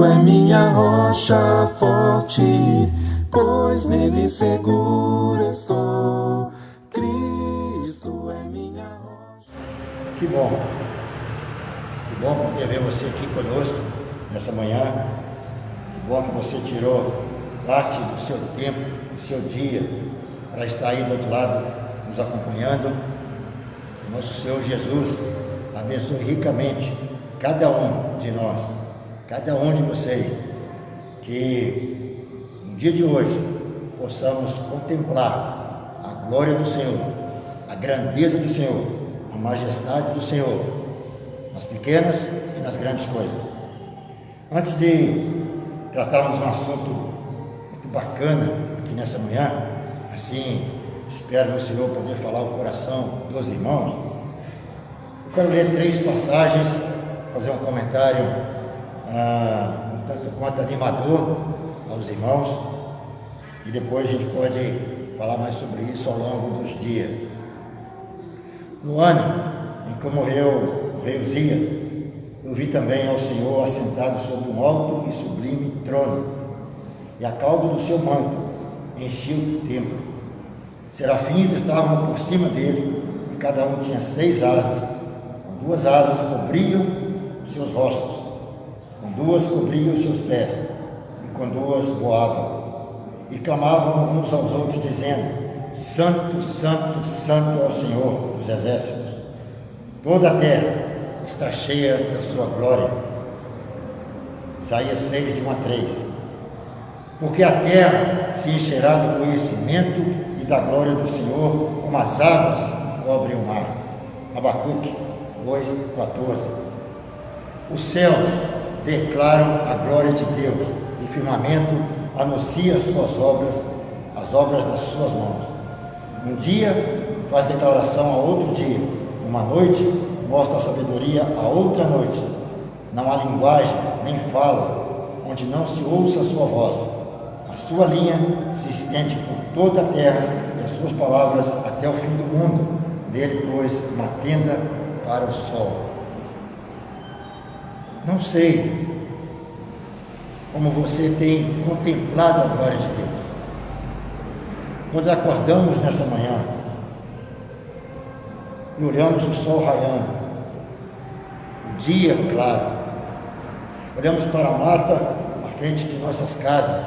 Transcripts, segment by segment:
Cristo é minha rocha forte, pois nele seguro estou. Cristo é minha rocha. Que bom poder ver você aqui conosco nessa manhã. Que bom que você tirou parte do seu tempo, do seu dia, para estar aí do outro lado nos acompanhando. Nosso Senhor Jesus abençoe ricamente cada um de nós, cada um de vocês, que no dia de hoje possamos contemplar a glória do Senhor, a grandeza do Senhor, a majestade do Senhor, nas pequenas e nas grandes coisas. Antes de tratarmos um assunto muito bacana aqui nessa manhã, assim, espero no Senhor poder falar o coração dos irmãos, eu quero ler 3 passagens, fazer um comentário um tanto quanto animador aos irmãos, e depois a gente pode falar mais sobre isso ao longo dos dias. No ano em que morreu o rei Uzias, eu vi também ao Senhor assentado sobre um alto e sublime trono, e a cauda do seu manto enchia o templo. Serafins estavam por cima dele, e cada um tinha 6 asas. Com 2 asas cobriam seus rostos, com 2 cobriam seus pés, e com 2 voavam, e clamavam uns aos outros, dizendo: Santo, Santo, Santo é o Senhor dos exércitos. Toda a terra está cheia da sua glória. Isaías 6, de 1 a 3. Porque a terra se encherá do conhecimento e da glória do Senhor, como as águas cobrem o mar. Abacuque 2, 14. Os céus declaram a glória de Deus, e o firmamento anuncia as suas obras, as obras das suas mãos. Um dia faz declaração a outro dia, uma noite mostra a sabedoria a outra noite. Não há linguagem nem fala onde não se ouça a sua voz. A sua linha se estende por toda a terra, e as suas palavras até o fim do mundo. Nele pôs uma tenda para o sol. Não sei como você tem contemplado a glória de Deus. Quando acordamos nessa manhã e olhamos o sol raiando, o dia claro, olhamos para a mata à frente de nossas casas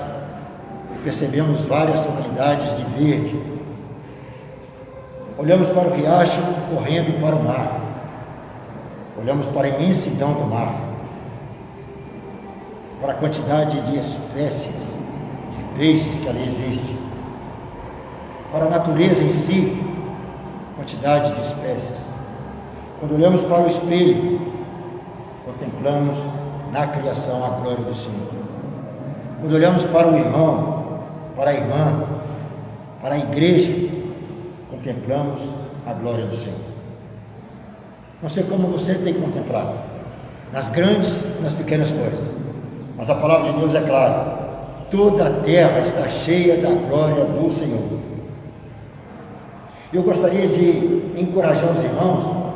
e percebemos várias tonalidades de verde. Olhamos para o riacho correndo para o mar, olhamos para a imensidão do mar, para a quantidade de espécies de peixes que ali existe, para a natureza em si, quantidade de espécies. Quando olhamos para o espelho, contemplamos na criação a glória do Senhor. Quando olhamos para o irmão, para a irmã, para a igreja, contemplamos a glória do Senhor. Não sei como você tem contemplado, nas grandes e nas pequenas coisas, mas a palavra de Deus é clara: toda a terra está cheia da glória do Senhor. Eu gostaria de encorajar os irmãos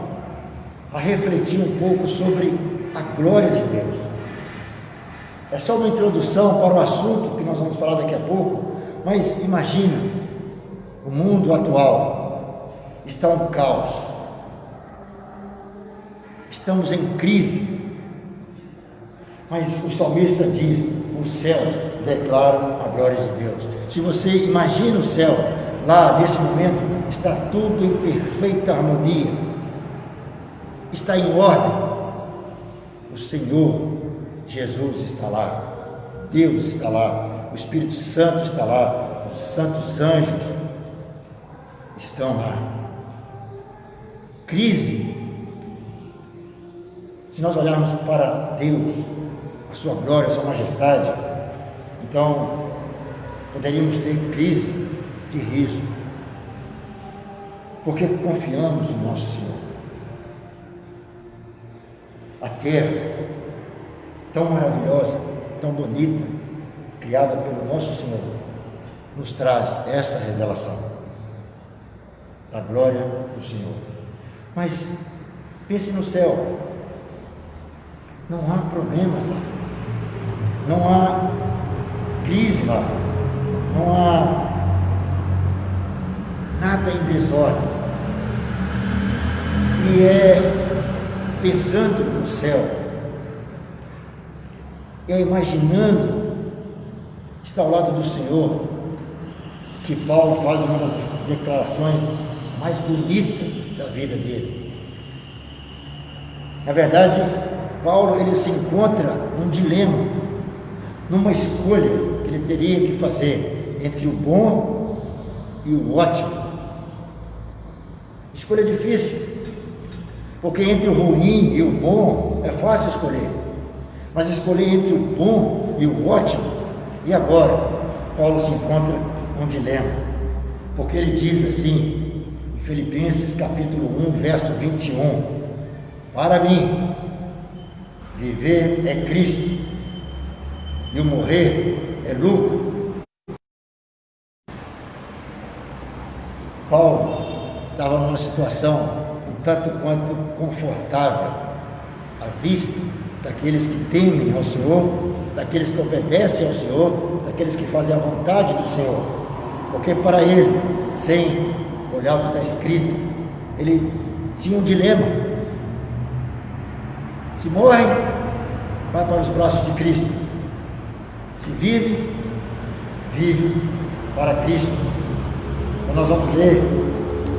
a refletir um pouco sobre a glória de Deus. É só uma introdução para o assunto que nós vamos falar daqui a pouco, mas imagina, o mundo atual está um caos, estamos em crise, mas o salmista diz: os céus declaram a glória de Deus. Se você imagina o céu, lá nesse momento está tudo em perfeita harmonia, está em ordem. O Senhor Jesus está lá, Deus está lá, o Espírito Santo está lá, os santos anjos estão lá. Crise, se nós olharmos para Deus, a sua glória, a sua majestade, então poderíamos ter crise de riso, porque confiamos no nosso Senhor. A terra, tão maravilhosa, tão bonita, criada pelo nosso Senhor, nos traz essa revelação da glória do Senhor. Mas pense no céu, não há problemas lá, Não há crise lá, não há nada em desordem. E é pensando no céu, é imaginando estar ao lado do Senhor, que Paulo faz uma das declarações mais bonitas da vida dele. Na verdade, Paulo ele se encontra num dilema, numa escolha que ele teria que fazer entre o bom e o ótimo. Escolha difícil, porque entre o ruim e o bom é fácil escolher, mas escolher entre o bom e o ótimo, e agora Paulo se encontra num dilema, porque ele diz assim em Filipenses capítulo 1, verso 21: para mim viver é Cristo e o morrer é lucro. Paulo estava numa situação um tanto quanto confortável à vista daqueles que temem ao Senhor, daqueles que obedecem ao Senhor, daqueles que fazem a vontade do Senhor, porque para ele, sem olhar o que está escrito, ele tinha um dilema: se morre, vai para os braços de Cristo; se vive, vive para Cristo. Então nós vamos ler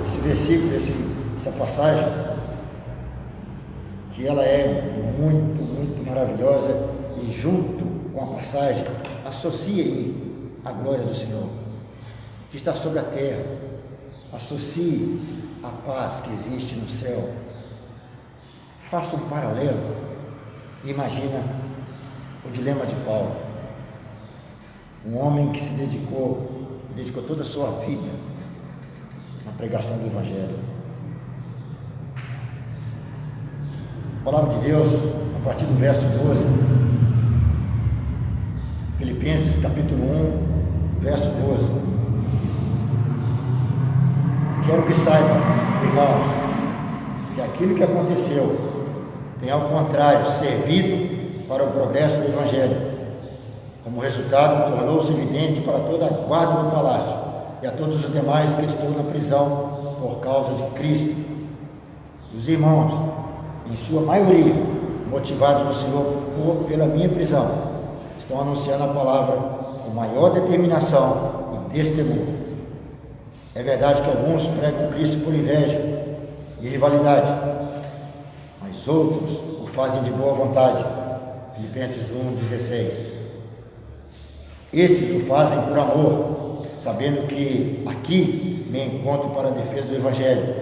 esse versículo, essa passagem, que ela é muito, muito maravilhosa, e junto com a passagem associe a glória do Senhor que está sobre a terra, associe a paz que existe no céu. Faça um paralelo. Imagina o dilema de Paulo, um homem que se dedicou toda a sua vida na pregação do Evangelho. A palavra de Deus, a partir do verso 12, Filipenses capítulo 1, verso 12: quero que saibam, irmãos, que aquilo que aconteceu tem, ao contrário, servido para o progresso do Evangelho. Como resultado, tornou-se evidente para toda a guarda do palácio e a todos os demais que estou na prisão por causa de Cristo. Os irmãos, em sua maioria, motivados no Senhor pela minha prisão, estão anunciando a palavra com maior determinação e destemor. É verdade que alguns pregam Cristo por inveja e rivalidade, mas outros o fazem de boa vontade. Filipenses 1,16. Esses o fazem por amor, sabendo que aqui me encontro para a defesa do Evangelho.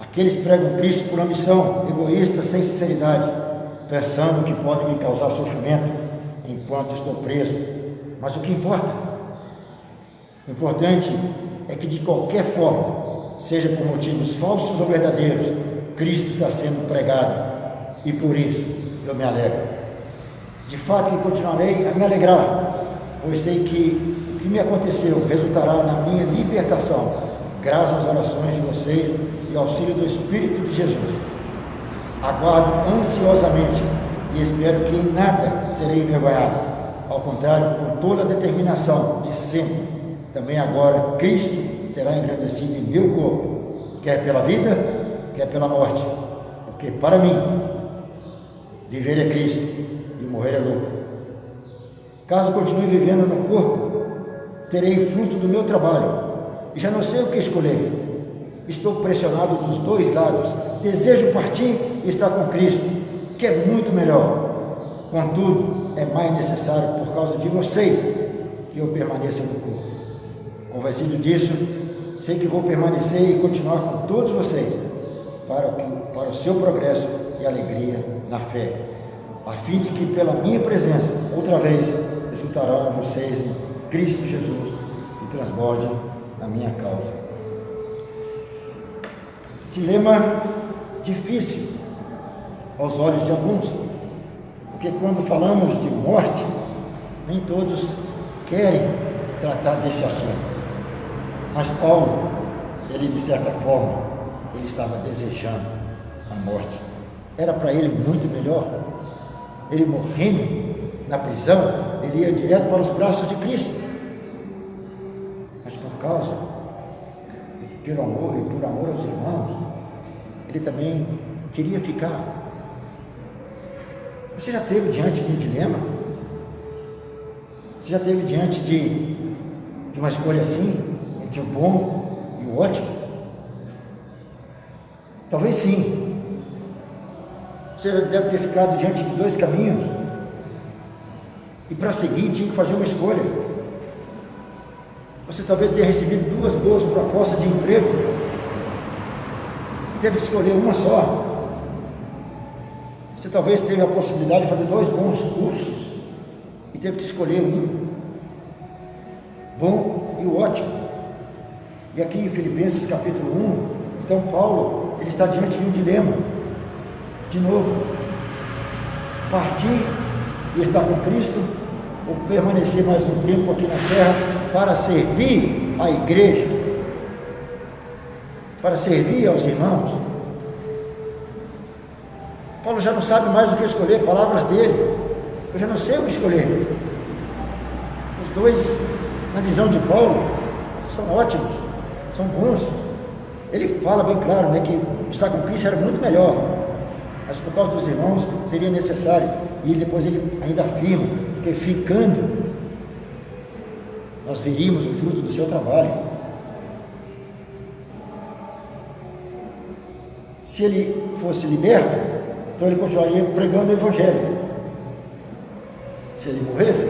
Aqueles pregam Cristo por ambição, egoísta, sem sinceridade, pensando que podem me causar sofrimento enquanto estou preso. Mas o que importa? O importante é que, de qualquer forma, seja por motivos falsos ou verdadeiros, Cristo está sendo pregado, e por isso eu me alegro. De fato que continuarei a me alegrar, pois sei que o que me aconteceu resultará na minha libertação, graças às orações de vocês e auxílio do Espírito de Jesus. Aguardo ansiosamente e espero que em nada serei envergonhado. Ao contrário, com toda a determinação de sempre, também agora Cristo será engrandecido em meu corpo, quer pela vida, quer pela morte, porque para mim viver é Cristo e morrer é lucro. Caso continue vivendo no corpo, terei fruto do meu trabalho, e já não sei o que escolher. Estou pressionado dos dois lados, desejo partir e estar com Cristo, que é muito melhor. Contudo, é mais necessário, por causa de vocês, que eu permaneça no corpo. Convencido disso, sei que vou permanecer e continuar com todos vocês, para o seu progresso e alegria na fé, a fim de que pela minha presença, outra vez, resultarão vocês em Cristo Jesus e transbordem na minha causa. Dilema difícil aos olhos de alguns, porque quando falamos de morte, nem todos querem tratar desse assunto. Mas Paulo, ele de certa forma, ele estava desejando a morte. Era para ele muito melhor ele morrendo na prisão, ele ia direto para os braços de Cristo. Mas por causa, pelo amor e por amor aos irmãos, ele também queria ficar. Você já esteve diante de um dilema? Você já esteve diante de uma escolha assim, entre o bom e o ótimo? Talvez sim. Você deve ter ficado diante de dois caminhos, e para seguir tinha que fazer uma escolha. Você talvez tenha recebido duas boas propostas de emprego e teve que escolher uma só. Você talvez teve a possibilidade de fazer dois bons cursos e teve que escolher um bom e o ótimo. E aqui em Filipenses capítulo 1, então Paulo, ele está diante de um dilema. De novo, partir e estar com Cristo, ou permanecer mais um tempo aqui na terra para servir a igreja, para servir aos irmãos. Paulo já não sabe mais o que escolher, palavras dele, eu já não sei o que escolher. Os dois, na visão de Paulo, são ótimos, são bons. Ele fala bem claro, né, que estar com Cristo era muito melhor, mas por causa dos irmãos seria necessário. E depois ele ainda afirma que ficando nós veríamos o fruto do seu trabalho. Se ele fosse liberto, então ele continuaria pregando o Evangelho. Se ele morresse,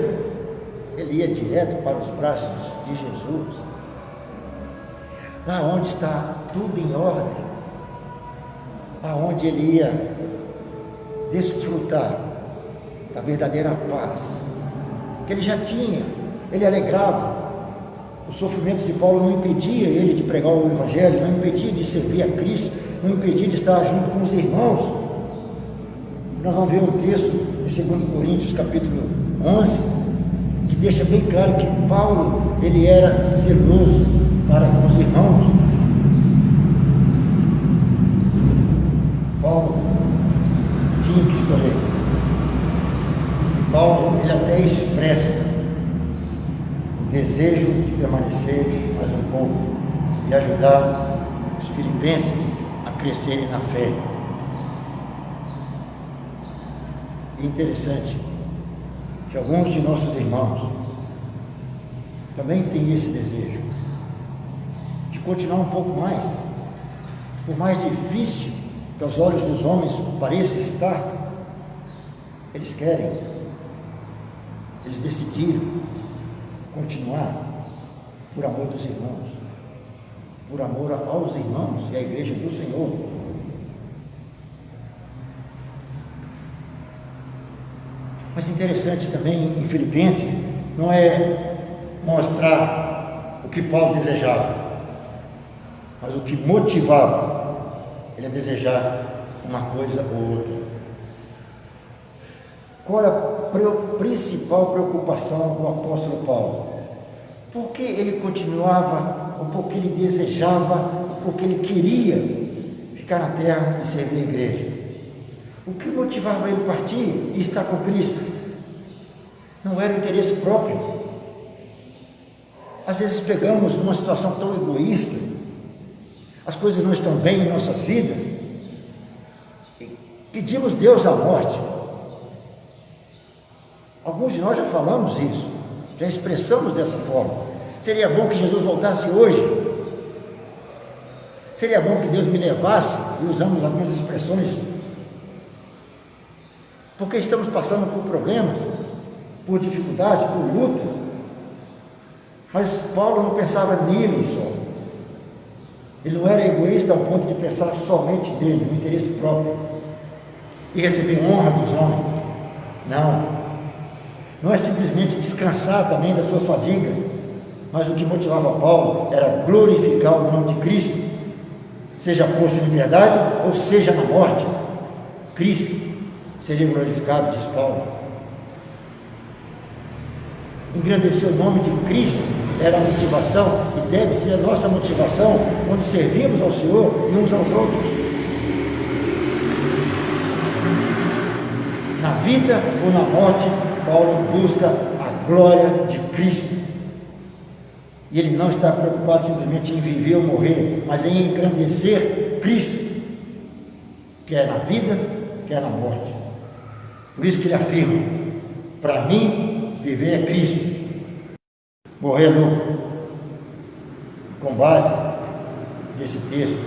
ele ia direto para os braços de Jesus, lá onde está tudo em ordem, lá onde ele ia desfrutar da verdadeira paz que ele já tinha. Ele alegrava. Os sofrimentos de Paulo não impediam ele de pregar o Evangelho, não impedia de servir a Cristo, não impedia de estar junto com os irmãos. Nós vamos ver um texto em 2 Coríntios capítulo 11 que deixa bem claro que Paulo, ele era zeloso para com os irmãos. Paulo tinha que escolher. E Paulo, ele até expressa o desejo de permanecer mais um pouco e ajudar os filipenses a crescerem na fé. E interessante que alguns de nossos irmãos também têm esse desejo de continuar um pouco mais, por mais difícil que aos olhos dos homens pareça estar. Eles querem, eles decidiram continuar por amor dos irmãos, por amor aos irmãos e à igreja do Senhor. Mas interessante também em Filipenses não é mostrar o que Paulo desejava, mas o que motivava ele a desejar uma coisa ou outra. Qual é a principal preocupação do apóstolo Paulo? Por que ele continuava, ou porque ele desejava, ou porque ele queria ficar na terra e servir a igreja? O que motivava ele a partir e estar com Cristo? Não era o interesse próprio. Às vezes pegamos numa situação tão egoísta, as coisas não estão bem em nossas vidas, e pedimos Deus a morte. Alguns de nós já falamos isso, já expressamos dessa forma. Seria bom que Jesus voltasse hoje. Seria bom que Deus me levasse, e usamos algumas expressões, porque estamos passando por problemas, por dificuldades, por lutas. Mas Paulo não pensava nele só. Ele não era egoísta ao ponto de pensar somente nele, no interesse próprio, e receber honra dos homens. Não. Não é simplesmente descansar também das suas fadigas, mas o que motivava Paulo era glorificar o nome de Cristo, seja posto em liberdade ou seja na morte. Cristo seria glorificado, diz Paulo. Engrandecer o nome de Cristo era a motivação e deve ser a nossa motivação quando servimos ao Senhor e uns aos outros. Na vida ou na morte, Paulo busca a glória de Cristo. E ele não está preocupado simplesmente em viver ou morrer, mas em engrandecer Cristo, quer na vida, quer na morte. Por isso que ele afirma: para mim, viver é Cristo, morrer é lucro. E com base nesse texto,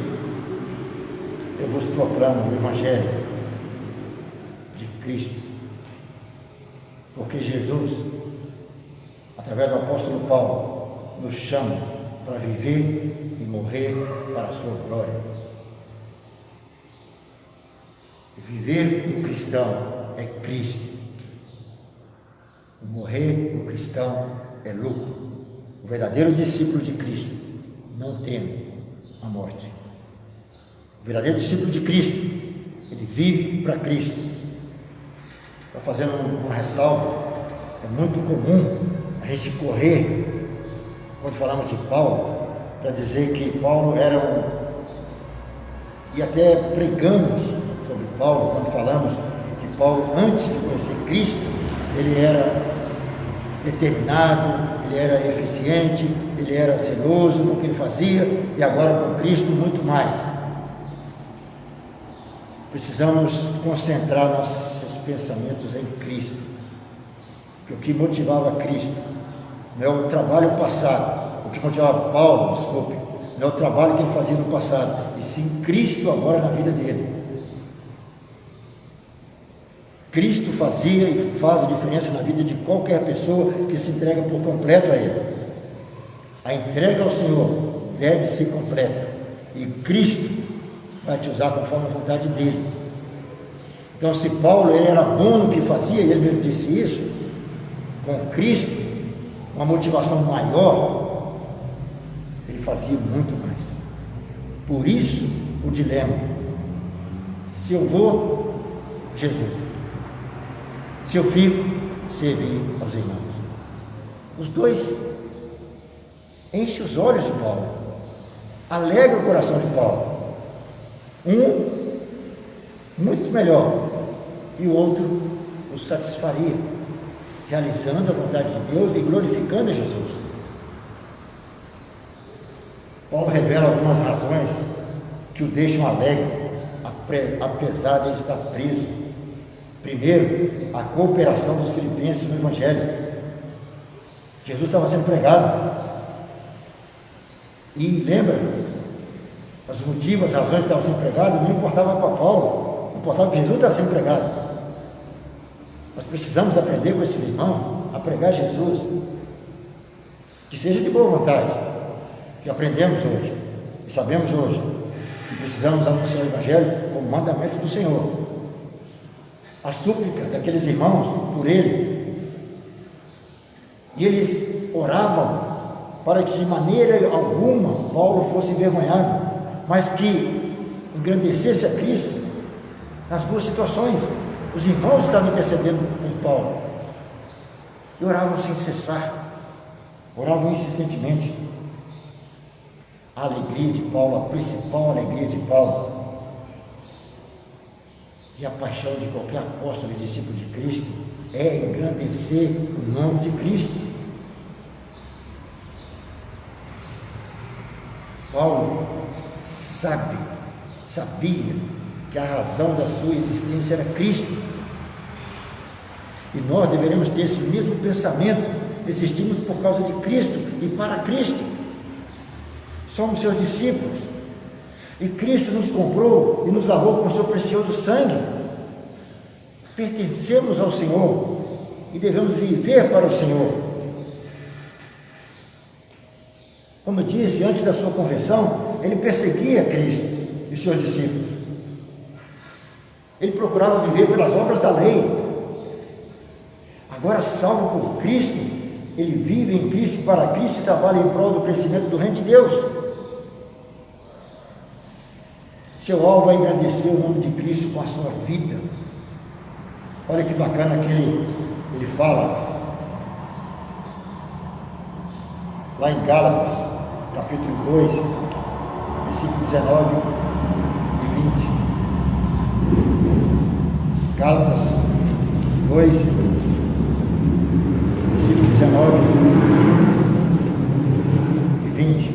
eu vos proclamo o Evangelho de Cristo, porque Jesus, através do apóstolo Paulo, nos chama para viver e morrer para a sua glória. Viver do cristão é Cristo. Morrer do cristão é lucro. O verdadeiro discípulo de Cristo não teme a morte. O verdadeiro discípulo de Cristo, ele vive para Cristo. Estou fazendo uma ressalva. É muito comum a gente correr, quando falamos de Paulo, para dizer que Paulo era e até pregamos sobre Paulo, quando falamos que Paulo, antes de conhecer Cristo, ele era determinado, ele era eficiente, ele era zeloso no que ele fazia, e agora com Cristo muito mais. Precisamos concentrar nossos pensamentos em Cristo, porque o que motivava Cristo não é o trabalho passado, o que motivava Paulo, desculpe, não é o trabalho que ele fazia no passado, e sim Cristo agora na vida dele. Cristo fazia e faz a diferença na vida de qualquer pessoa que se entrega por completo a Ele. A entrega ao Senhor deve ser completa, e Cristo vai te usar conforme a vontade dEle. Então, se Paulo ele era bom no que fazia, e ele mesmo disse isso, com Cristo, uma motivação maior, ele fazia muito mais. Por isso, o dilema: se eu vou, Jesus; se eu fico, servir aos irmãos. Os dois enchem os olhos de Paulo, alegra o coração de Paulo. Um, muito melhor, e o outro o satisfaria, realizando a vontade de Deus e glorificando a Jesus. Paulo revela algumas razões que o deixam alegre, apesar de ele estar preso. Primeiro, a cooperação dos filipenses no Evangelho. Jesus estava sendo pregado, e lembra, os motivos, as razões que estavam sendo pregadas, não importava para Paulo, importava que Jesus estava sendo pregado. Nós precisamos aprender com esses irmãos a pregar Jesus, que seja de boa vontade, que aprendemos hoje, e sabemos hoje, que precisamos anunciar o Evangelho como mandamento do Senhor. A súplica daqueles irmãos por ele, e eles oravam para que de maneira alguma Paulo fosse envergonhado, mas que engrandecesse a Cristo nas duas situações. Os irmãos estavam intercedendo por Paulo e oravam sem cessar, oravam insistentemente. A alegria de Paulo, a principal alegria de Paulo, e a paixão de qualquer apóstolo e discípulo de Cristo, é engrandecer o nome de Cristo. Paulo sabia que a razão da sua existência era Cristo, e nós deveremos ter esse mesmo pensamento. Existimos por causa de Cristo e para Cristo, somos seus discípulos, e Cristo nos comprou e nos lavou com o seu precioso sangue. Pertencemos ao Senhor e devemos viver para o Senhor. Como eu disse, antes da sua conversão, ele perseguia Cristo e seus discípulos. Ele procurava viver pelas obras da lei. Agora, salvo por Cristo, ele vive em Cristo, para Cristo, e trabalha em prol do crescimento do reino de Deus. Seu alvo é engrandecer o nome de Cristo com a sua vida. Olha que bacana que ele fala lá em Gálatas, capítulo 2, versículo 19 e 20. Gálatas 2, 19 e 20.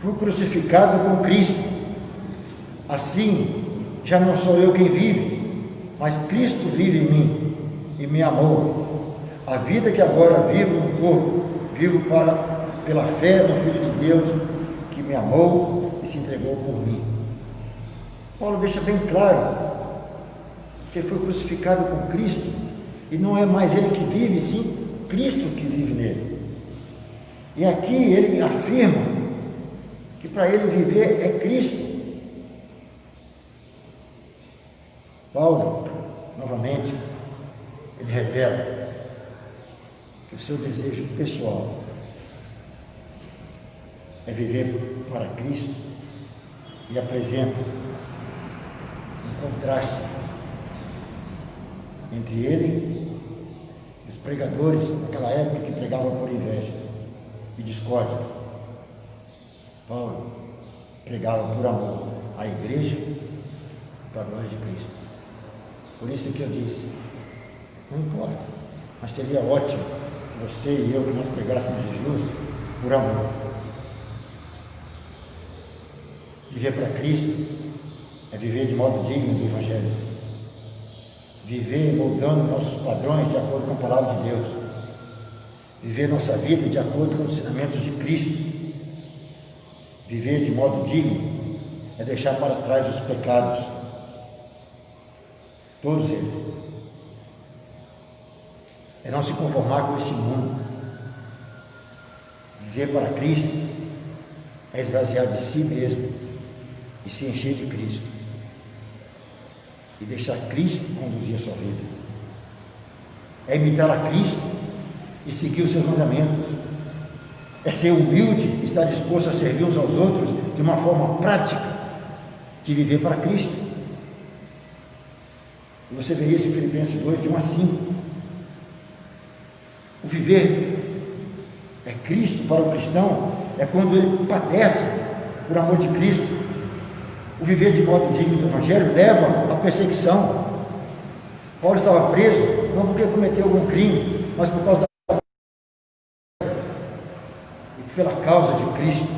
Fui crucificado com Cristo. Assim, já não sou eu quem vive, mas Cristo vive em mim e me amou. A vida que agora vivo no corpo, vivo pela fé no Filho de Deus, que me amou e se entregou por mim. Paulo deixa bem claro que ele foi crucificado com Cristo, e não é mais ele que vive, sim Cristo que vive nele. E aqui ele afirma que para ele viver é Cristo. Paulo, novamente, ele revela que o seu desejo pessoal é viver para Cristo, e apresenta um contraste entre ele e os pregadores naquela época que pregavam por inveja e discórdia. Paulo pregava por amor à igreja para a glória de Cristo. Por isso que eu disse, não importa, mas seria ótimo que você e eu, que nós pregássemos Jesus por amor. Viver para Cristo é viver de modo digno do Evangelho. Viver moldando nossos padrões de acordo com a palavra de Deus. Viver nossa vida de acordo com os ensinamentos de Cristo. Viver de modo digno é deixar para trás os pecados, todos eles. É não se conformar com esse mundo. Viver para Cristo é esvaziar de si mesmo e se encher de Cristo, e deixar Cristo conduzir a sua vida. É imitar a Cristo e seguir os seus mandamentos. É ser humilde, estar disposto a servir uns aos outros de uma forma prática de viver para Cristo. E você vê isso em Filipenses 2, de 1 a 5. O viver é Cristo para o cristão, é quando ele padece por amor de Cristo. O viver de modo digno do Evangelho leva à perseguição. Paulo estava preso, não porque cometeu algum crime, mas por causa da e pela causa de Cristo.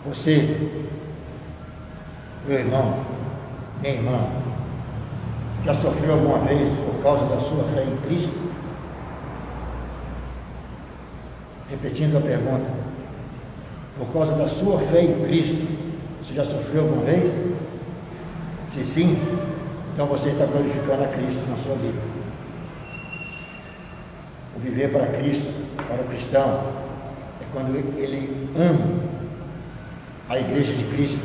Você, meu irmão, minha irmã, já sofreu alguma vez por causa da sua fé em Cristo? Repetindo a pergunta, por causa da sua fé em Cristo, você já sofreu alguma vez? Se sim, então você está glorificando a Cristo na sua vida. O viver para Cristo, para o cristão, é quando ele ama a igreja de Cristo.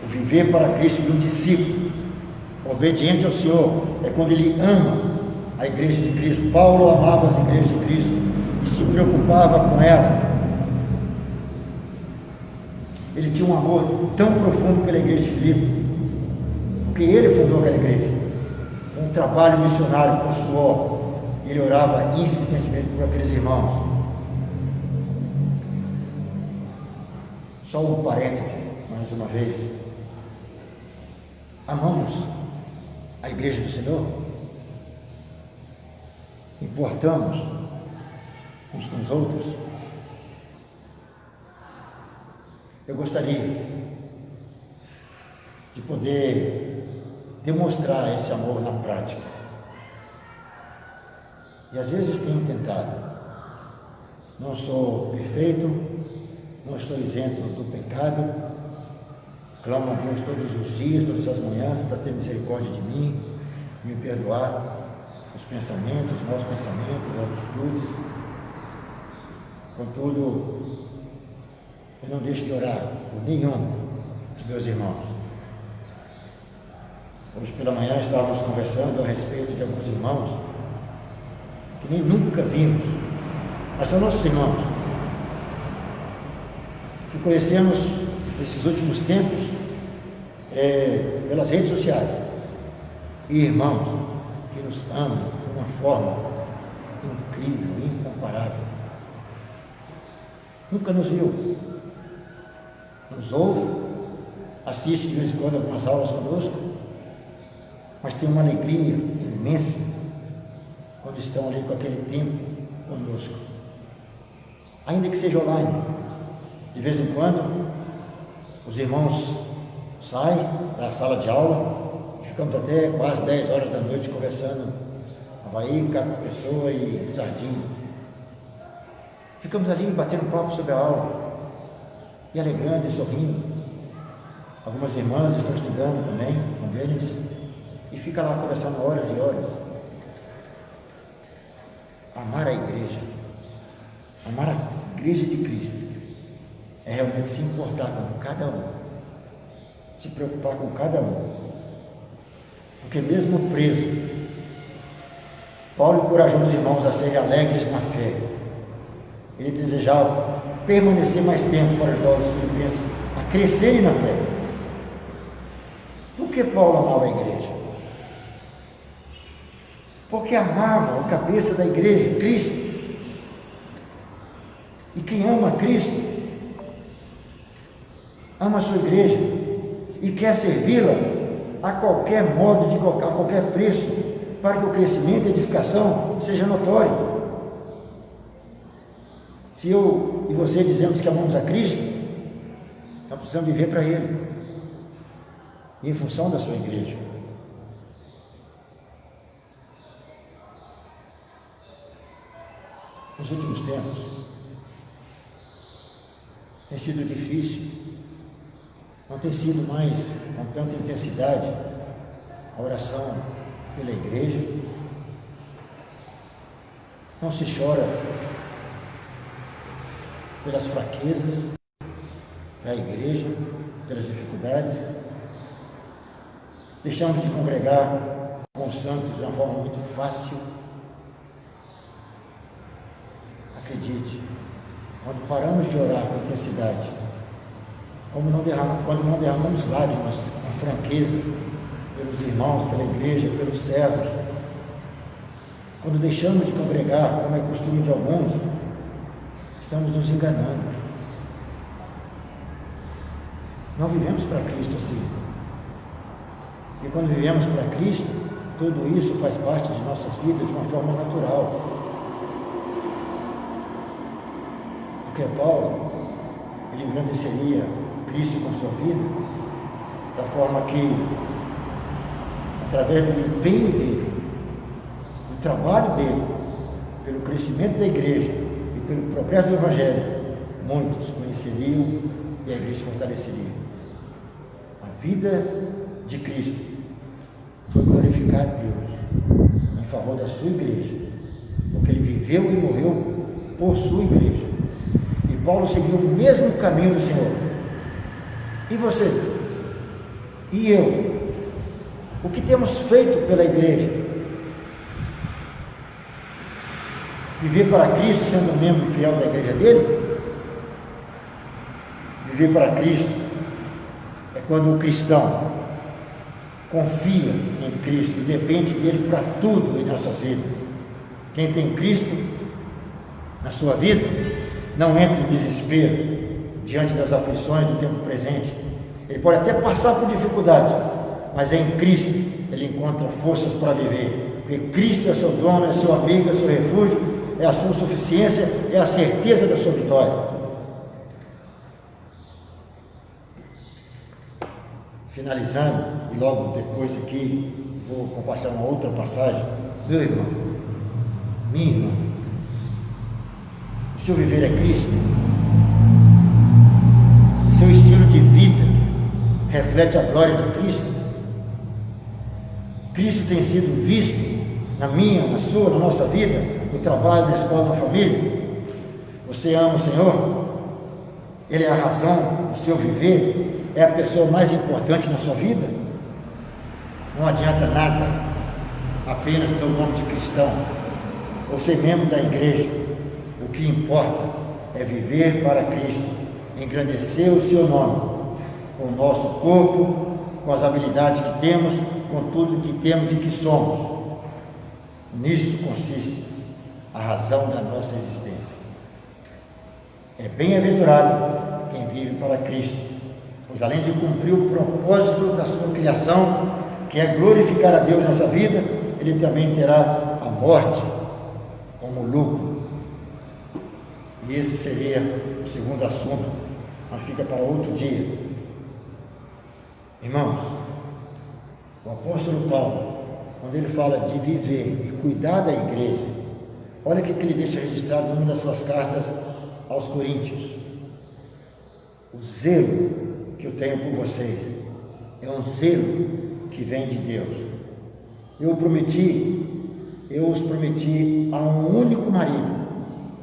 O viver para Cristo de um discípulo, obediente ao Senhor, é quando ele ama a igreja de Cristo. Paulo amava as igrejas de Cristo e se preocupava com ela. Ele tinha um amor tão profundo pela igreja de Filipe, porque ele fundou aquela igreja, um trabalho missionário com suor. Ele orava insistentemente por aqueles irmãos. Só um parêntese, mais uma vez. Amamos a igreja do Senhor? Importamos uns com os outros? Eu gostaria de poder demonstrar esse amor na prática. E às vezes tenho tentado. Não sou perfeito, não estou isento do pecado. Clamo a Deus todos os dias, todas as manhãs, para ter misericórdia de mim, me perdoar os pensamentos, os maus pensamentos, as atitudes. Contudo, eu não deixo de orar por nenhum de meus irmãos. Hoje pela manhã estávamos conversando a respeito de alguns irmãos que nem nunca vimos, mas são nossos irmãos, que conhecemos nesses últimos tempos pelas redes sociais, e irmãos que nos amam de uma forma incrível, incomparável. Nunca nos viu, nos ouve, assiste de vez em quando algumas aulas conosco, mas tem uma alegria imensa quando estão ali com aquele tempo conosco, ainda que seja online. De vez em quando os irmãos saem da sala de aula e ficamos até quase 10 horas da noite conversando Havaí, Caco Pessoa e Sardinha. Ficamos ali batendo papo sobre a aula e alegrando e sorrindo. Algumas irmãs estão estudando também com Gênesis e fica lá conversando horas e horas. Amar a igreja de Cristo, é realmente se importar com cada um, se preocupar com cada um, porque mesmo preso, Paulo encorajou os irmãos a serem alegres na fé. Ele desejava permanecer mais tempo para ajudar os filipenses a crescerem na fé. Por que Paulo amava a igreja? Porque amava o cabeça da igreja, Cristo. E quem ama Cristo, ama a sua igreja e quer servi-la a qualquer modo, a qualquer preço, para que o crescimento e a edificação seja notório. Se eu e você dizemos que amamos a Cristo, nós precisamos viver para Ele, e em função da sua igreja. Nos últimos tempos, tem sido difícil, não tem sido mais com tanta intensidade a oração pela igreja. Não se chora pelas fraquezas da igreja, pelas dificuldades. Deixamos de congregar com os santos de uma forma muito fácil. Acredite, quando paramos de orar com intensidade, quando não derramamos lágrimas com franqueza pelos irmãos, pela igreja, pelos servos, quando deixamos de congregar, como é costume de alguns, estamos nos enganando. Não vivemos para Cristo assim. E quando vivemos para Cristo, tudo isso faz parte de nossas vidas de uma forma natural. Porque Paulo, ele engrandeceria Cristo com sua vida, da forma que, através do empenho dele, do trabalho dele, pelo crescimento da igreja e pelo progresso do Evangelho, muitos conheceriam e a igreja se fortaleceria. A vida de Cristo foi glorificar a Deus em favor da sua igreja, porque ele viveu e morreu por sua igreja. E Paulo seguiu o mesmo caminho do Senhor. E você? E eu? O que temos feito pela igreja? Viver para Cristo sendo membro fiel da igreja dele? Viver para Cristo é quando o cristão confia em Cristo e depende dele para tudo em nossas vidas. Quem tem Cristo na sua vida não entra em desespero diante das aflições do tempo presente. Ele pode até passar por dificuldade, mas é em Cristo ele encontra forças para viver, porque Cristo é seu dono, é seu amigo, é seu refúgio, é a sua suficiência, é a certeza da sua vitória. Finalizando, e logo depois aqui vou compartilhar uma outra passagem. Meu irmão, minha irmã, o seu viver é Cristo? Seu estilo de vida reflete a glória de Cristo? Cristo tem sido visto na minha, na sua, na nossa vida, no trabalho, na escola, na família? Você ama o Senhor? Ele é a razão do seu viver? É a pessoa mais importante na sua vida? Não adianta nada apenas ter o nome de cristão ou ser membro da igreja. O que importa é viver para Cristo, engrandecer o seu nome, com o nosso corpo, com as habilidades que temos, com tudo que temos e que somos. Nisso consiste a razão da nossa existência. É bem-aventurado quem vive para Cristo, pois além de cumprir o propósito da sua criação, que é glorificar a Deus nessa vida, ele também terá a morte como lucro. E esse seria o segundo assunto, mas fica para outro dia. Irmãos, o apóstolo Paulo, quando ele fala de viver e cuidar da igreja, olha o que ele deixa registrado em uma das suas cartas aos Coríntios. O zelo que eu tenho por vocês é um zelo que vem de Deus. Eu os prometi a um único marido,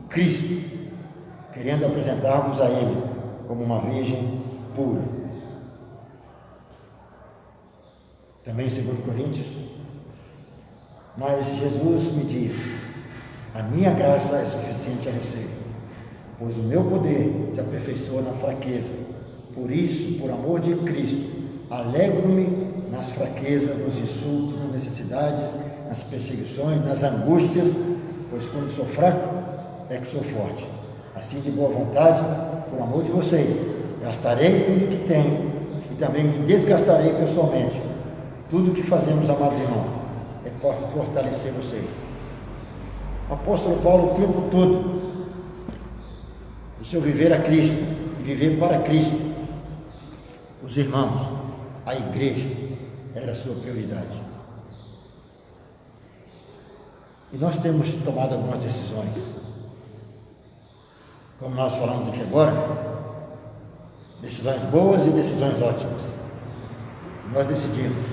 Cristo, querendo apresentar-vos a Ele como uma virgem pura. Também em 2 Coríntios, mas Jesus me diz: a minha graça é suficiente a você, pois o meu poder se aperfeiçoa na fraqueza. Por isso, por amor de Cristo, alegro-me nas fraquezas, nos insultos, nas necessidades, nas perseguições, nas angústias, pois quando sou fraco é que sou forte. Assim, de boa vontade, por amor de vocês, gastarei tudo que tenho e também me desgastarei pessoalmente. Tudo que fazemos, amados irmãos, é para fortalecer vocês. O apóstolo Paulo, o tempo todo, o seu viver a Cristo e viver para Cristo, os irmãos, a igreja era a sua prioridade. E nós temos tomado algumas decisões. Como nós falamos aqui agora, decisões boas e decisões ótimas. Nós decidimos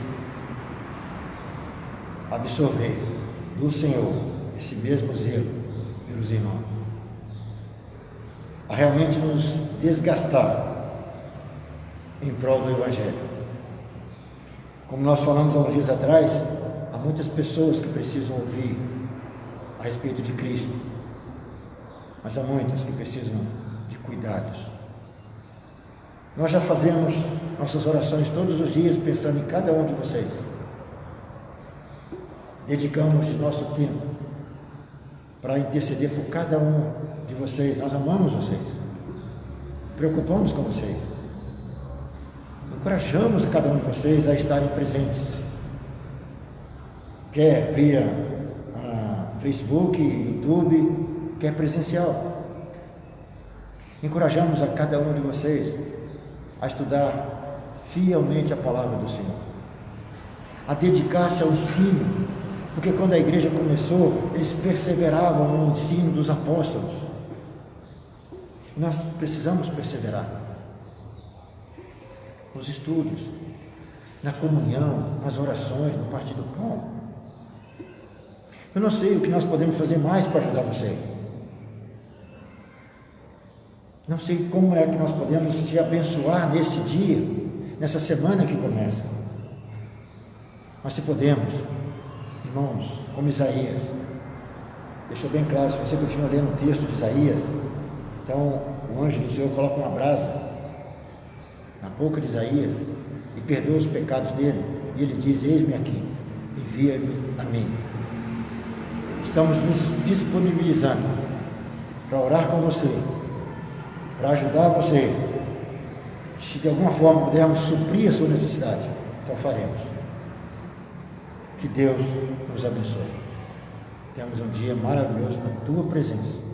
absorver do Senhor esse mesmo zelo pelos irmãos, a realmente nos desgastar em prol do Evangelho. Como nós falamos há uns dias atrás, há muitas pessoas que precisam ouvir a respeito de Cristo, mas há muitas que precisam de cuidados. Nós já fazemos nossas orações todos os dias pensando em cada um de vocês. Dedicamos nosso tempo para interceder por cada um de vocês. Nós amamos vocês, preocupamos com vocês, encorajamos cada um de vocês a estarem presentes, quer via Facebook, YouTube, quer presencial. Encorajamos a cada um de vocês a estudar fielmente a palavra do Senhor, a dedicar-se ao ensino, porque quando a igreja começou, eles perseveravam no ensino dos apóstolos. Nós precisamos perseverar nos estudos, na comunhão, nas orações, no partir do pão. Eu não sei o que nós podemos fazer mais para ajudar você. Não sei como é que nós podemos te abençoar nesse dia, nessa semana que começa. Mas se podemos, irmãos, como Isaías deixou bem claro, se você continua lendo o texto de Isaías, então o anjo do Senhor coloca uma brasa na boca de Isaías e perdoa os pecados dele, e ele diz: eis-me aqui, envia-me a mim. Estamos nos disponibilizando para orar com você, para ajudar você. Se de alguma forma pudermos suprir a sua necessidade, então faremos. Que Deus nos abençoe. Temos um dia maravilhoso na tua presença.